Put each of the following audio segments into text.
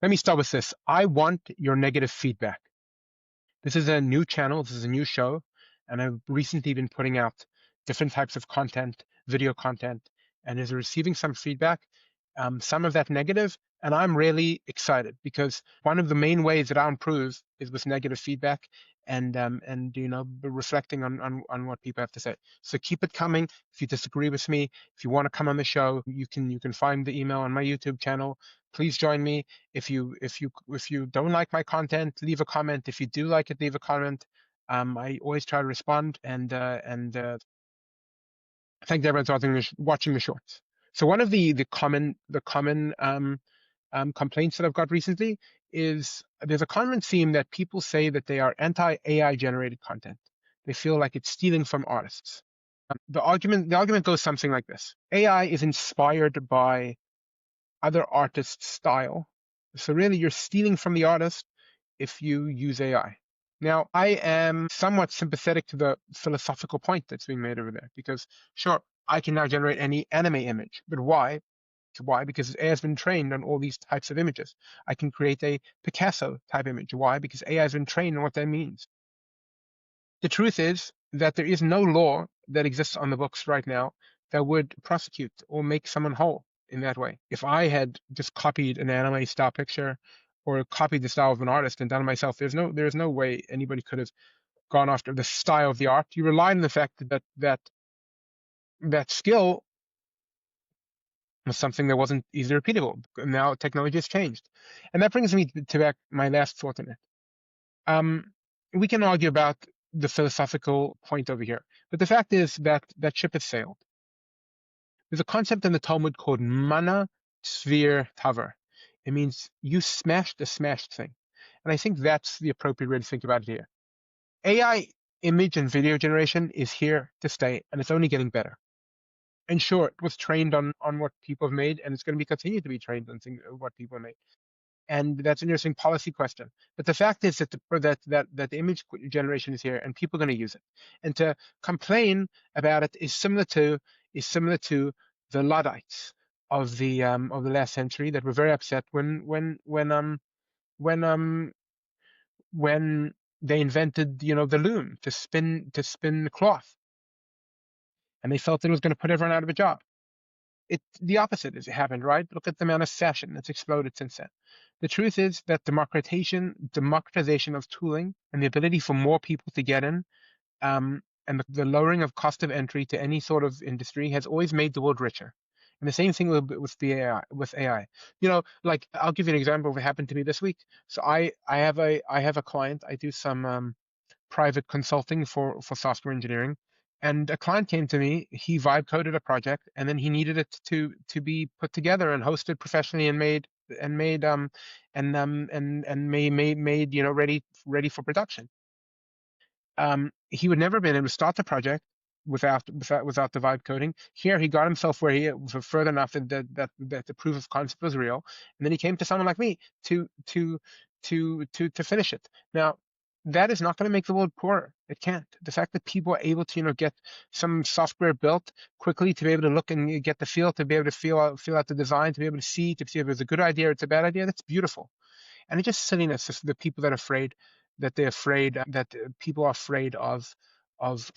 Let me start with this. I want your negative feedback. This is a new channel, this is a new show, and I've recently been putting out different types of content, video content, and is receiving some feedback, some of that negative, and I'm really excited because one of the main ways that I improve is with negative feedback and reflecting on what people have to say. So keep it coming. If you disagree with me, if you want to come on the show, you can find the email on my YouTube channel. Please join me. If you don't like my content, leave a comment. If you do like it, leave a comment. I always try to respond and thank everyone for watching the shorts. So one of the common complaints that I've got recently is there's a common theme that people say that they are anti-AI generated content. They feel like it's stealing from artists. The argument goes something like this: AI is inspired by other artists' style, so really you're stealing from the artist if you use AI. Now, I am somewhat sympathetic to the philosophical point that's being made over there, because sure, I can now generate any anime image, but why? Why? Because AI has been trained on all these types of images. I can create a Picasso type image. Why? Because AI has been trained on what that means. The truth is that there is no law that exists on the books right now that would prosecute or make someone whole in that way. If I had just copied an anime style picture or copied the style of an artist and done it myself, there's no way anybody could have gone after the style of the art. You rely on the fact that skill was something that wasn't easily repeatable. Now technology has changed. And that brings me to my last thought on it. We can argue about the philosophical point over here, but the fact is that that ship has sailed. There's a concept in the Talmud called mana tzvir taver. It means you smashed a smashed thing. And I think that's the appropriate way to think about it here. AI image and video generation is here to stay, and it's only getting better. And sure, it was trained on what people have made, and it's going to be continued to be trained on what people have made. And that's an interesting policy question. But the fact is that the image generation is here, and people are going to use it. And to complain about it is similar to the Luddites of the last century that were very upset when they invented the loom to spin cloth, and they felt that it was going to put everyone out of a job. The opposite has happened, right? Look at the amount of fashion that's exploded since then. The truth is that democratization of tooling and the ability for more people to get in, and the lowering of cost of entry to any sort of industry has always made the world richer. And the same thing with AI. Like I'll give you an example of what happened to me this week. So I have a client. I do some private consulting for software engineering. And a client came to me, he vibe coded a project, and then he needed it to be put together and hosted professionally and made ready for production. He would never have been able to start the project without the vibe coding. Here he got himself where he was further enough that the proof of concept was real, and then he came to someone like me to finish it. Now, that is not going to make the world poorer. It can't. The fact that people are able to, get some software built quickly, to be able to look and get the feel, to be able to feel out the design, to be able to see if it's a good idea or it's a bad idea, that's beautiful. And it's just silliness. It's the people that people are afraid of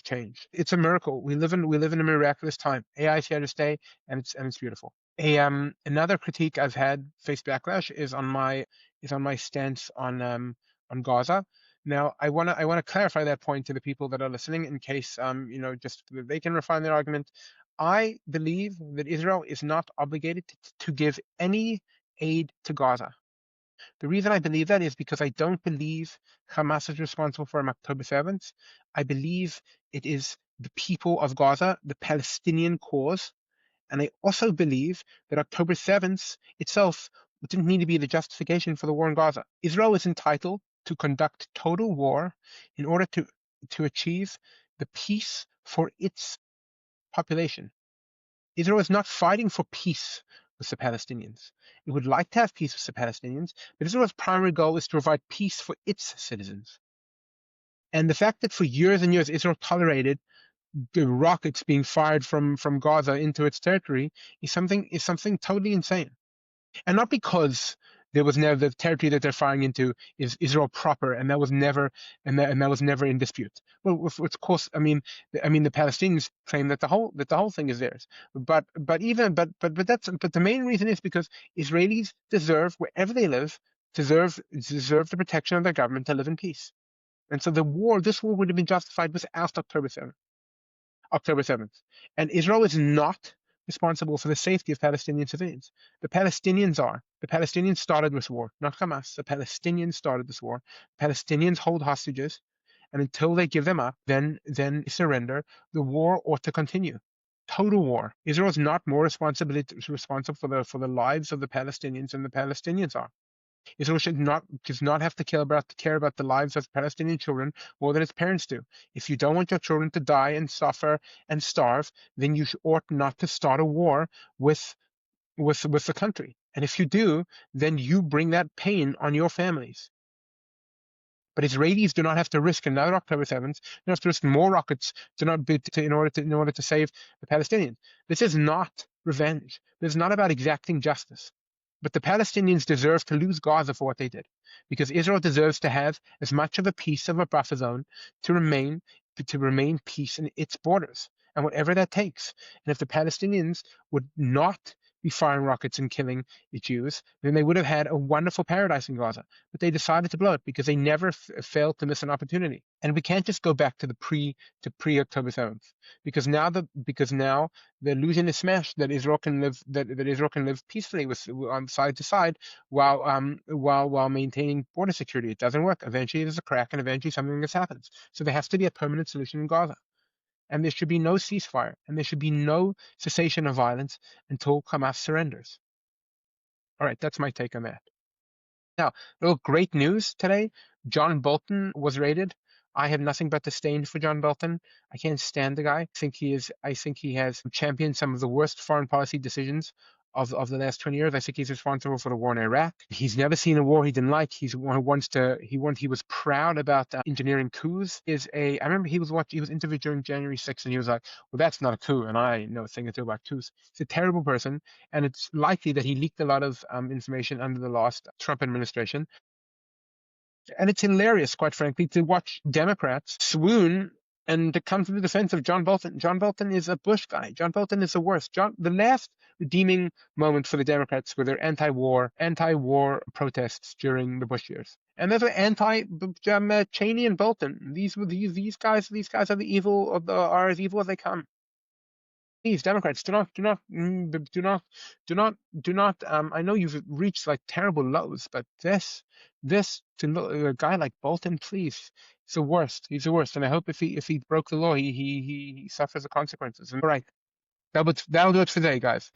change. It's a miracle. We live in a miraculous time. AI is here to stay, and it's beautiful. Another critique I've had face backlash is on my stance on Gaza. Now, I want to clarify that point to the people that are listening, in case just they can refine their argument. I believe that Israel is not obligated to give any aid to Gaza. The reason I believe that is because I don't believe Hamas is responsible for October 7th. I believe it is the people of Gaza, the Palestinian cause. And I also believe that October 7th itself didn't need to be the justification for the war in Gaza. Israel is entitled to conduct total war in order to achieve the peace for its population. Israel is not fighting for peace with the Palestinians. It would like to have peace with the Palestinians, but Israel's primary goal is to provide peace for its citizens. And the fact that for years and years Israel tolerated the rockets being fired from Gaza into its territory is something totally insane. And not because There was never, the territory that they're firing into is Israel proper, and that was never and that was never in dispute. Well, of course, the Palestinians claim that the whole thing is theirs. But the main reason is because Israelis deserve, wherever they live, deserve the protection of their government to live in peace. And so this war would have been justified without October 7th. And Israel is not responsible for the safety of Palestinian civilians. The Palestinians are. The Palestinians started this war, not Hamas. The Palestinians started this war. Palestinians hold hostages, and until they give them up, then surrender, the war ought to continue. Total war. Israel is not more responsible for the lives of the Palestinians than the Palestinians are. Israel does not have to care about the lives of Palestinian children more than its parents do. If you don't want your children to die and suffer and starve, then you ought not to start a war with the country. And if you do, then you bring that pain on your families. But Israelis do not have to risk another October 7th. They don't have to risk more rockets in order to save the Palestinians. This is not revenge. This is not about exacting justice. But the Palestinians deserve to lose Gaza for what they did, because Israel deserves to have as much of a piece of a buffer zone to remain peace in its borders, and whatever that takes. And if the Palestinians would not be firing rockets and killing the Jews, then they would have had a wonderful paradise in Gaza. But they decided to blow it because they never failed to miss an opportunity. And we can't just go back to pre October 7th, because now the illusion is smashed that Israel can live peacefully on side to side while maintaining border security. It doesn't work. Eventually there's a crack, and eventually something just happens. So there has to be a permanent solution in Gaza. And there should be no ceasefire, and there should be no cessation of violence until Hamas surrenders. All right, that's my take on that. Now, a little great news today. John Bolton was raided. I have nothing but disdain for John Bolton. I can't stand the guy. I think he has championed some of the worst foreign policy decisions of the last 20 years. I think he's responsible for the war in Iraq. He's never seen a war he didn't like. He was proud about engineering coups. I remember he was interviewed during January 6th, and he was like, well, that's not a coup, and I know a thing or two about coups. He's a terrible person, and it's likely that he leaked a lot of information under the last Trump administration. And it's hilarious, quite frankly, to watch Democrats swoon and to come to the defense of John Bolton. John Bolton is a Bush guy. John Bolton is the worst. The last redeeming moment for the Democrats were their anti-war protests during the Bush years. And those were Cheney and Bolton. These guys are are as evil as they come. Please, Democrats, do not. I know you've reached like terrible lows, but this to a guy like Bolton, please, it's the worst. He's the worst, and I hope if he broke the law, he suffers the consequences. All right, that'll do it for today, guys.